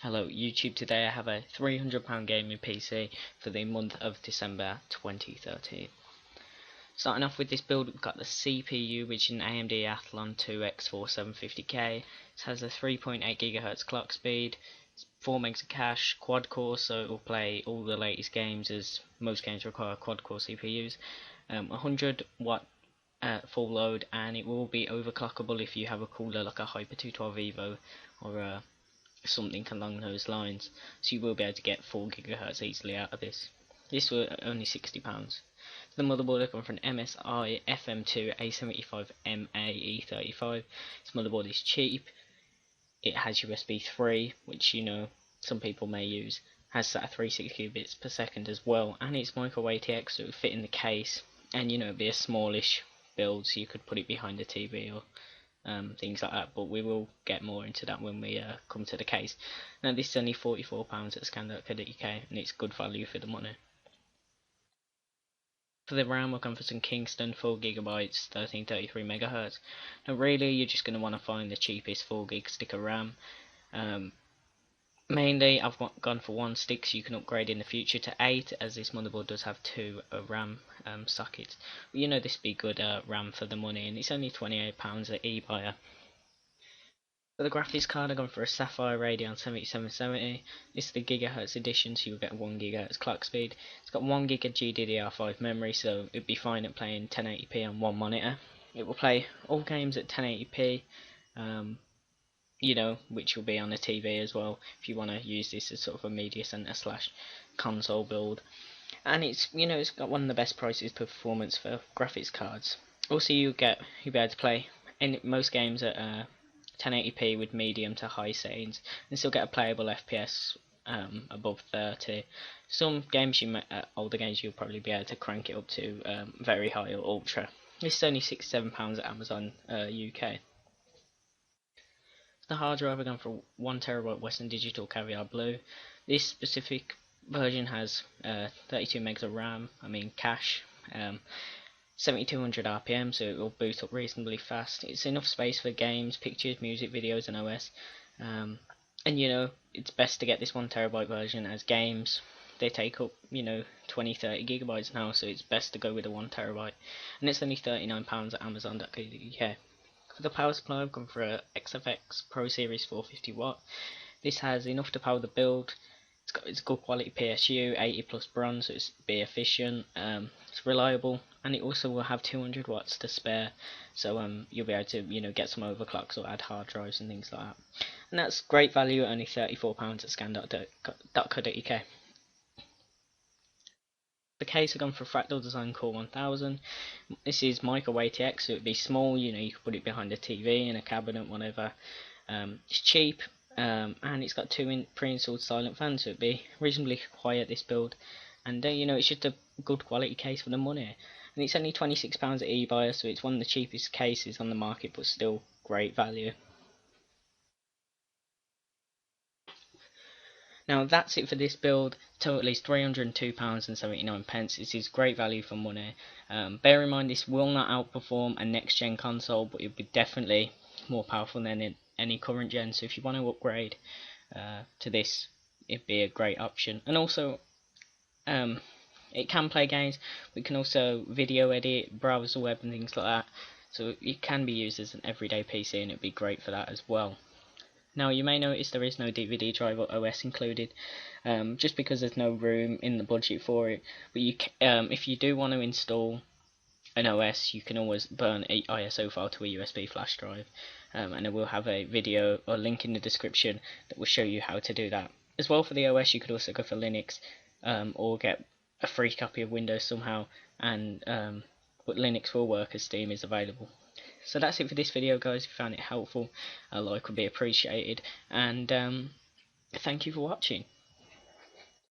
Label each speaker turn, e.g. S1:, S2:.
S1: Hello YouTube, today I have a £300 gaming PC for the month of December 2013. Starting off with this build, we've got the CPU, which is an AMD Athlon II X4 750K. It has a 3.8 GHz clock speed, 4 megs of cache, quad core, so it will play all the latest games as most games require quad core CPUs. 100 watt full load, and it will be overclockable if you have a cooler like a Hyper 212 Evo or a something along those lines, so you will be able to get 4 GHz easily out of this. This was only £60. The motherboard I come from an MSI FM2 A75 MAE35. This motherboard is cheap. It has USB 3, which some people may use. Has that 360 bits per second as well, and it's micro ATX, so it would fit in the case, and it'd be a smallish build, so you could put it behind the TV or things like that, but we will get more into that when we come to the case. Now this is only £44 at scan.co.uk, and it's good value for the money. For the RAM, we're going for some Kingston 4GB 1333 MHz. Now really you're just going to want to find the cheapest 4GB stick of RAM. Mainly I've gone for 1 stick, so you can upgrade in the future to 8, as this motherboard does have 2 RAM sockets. But this would be good RAM for the money, and it's only £28 at eBuyer. For the graphics card, I've gone for a Sapphire Radeon 7770. This is the gigahertz edition, so you'll get 1 GHz clock speed. It's got 1 GB of GDDR5 memory, so it'd be fine at playing 1080p on one monitor. It will play all games at 1080p, which will be on the TV as well, if you want to use this as sort of a media center slash console build. And it's got one of the best prices per performance for graphics cards. Also, you'll be able to play in most games at 1080p with medium to high settings, and still get a playable FPS above 30. Some games older games, you'll probably be able to crank it up to very high or ultra. This is only £67 at Amazon UK. The hard drive, I've gone for 1TB Westem Digital Caviar Blue. This specific version has 32 megs of RAM, cache, 7200 RPM, so it will boot up reasonably fast. It's enough space for games, pictures, music, videos and OS. And it's best to get this 1TB version, as games, they take up 20-30 gigabytes now, so it's best to go with a 1TB, and it's only £39 at amazon.co.uk. For the power supply, I've gone for a XFX ProSeries 450 watt. This has enough to power the build. It's good quality PSU, 80 plus bronze, so it's be efficient. It's reliable, and it also will have 200 watts to spare, so you'll be able to get some overclocks or add hard drives and things like that. And that's great value at only £34 at scan.co.uk. The case, I've gone for Fractal Design Core 1000. This is micro ATX, so it'd be small. You could put it behind a TV in a cabinet, whatever. It's cheap, and it's got 2 pre-installed silent fans, so it'd be reasonably quiet, this build. And it's just a good quality case for the money. And it's only £26 at eBuyer, so it's one of the cheapest cases on the market, but still great value. Now that's it for this build. Total is £302.79. This is great value for money. Bear in mind, this will not outperform a next gen console, but it'll be definitely more powerful than any current gen. So if you want to upgrade to this, it'd be a great option. And also, it can play games, but it can also video edit, browse the web and things like that. So it can be used as an everyday PC, and it'd be great for that as well. Now you may notice there is no DVD drive or OS included, just because there's no room in the budget for it. But if you do want to install an OS, you can always burn an ISO file to a USB flash drive, and I will have a video or link in the description that will show you how to do that. As well, for the OS, you could also go for Linux, or get a free copy of Windows somehow, and but Linux will work as Steam is available. So that's it for this video, guys. If you found it helpful, a like would be appreciated, and thank you for watching.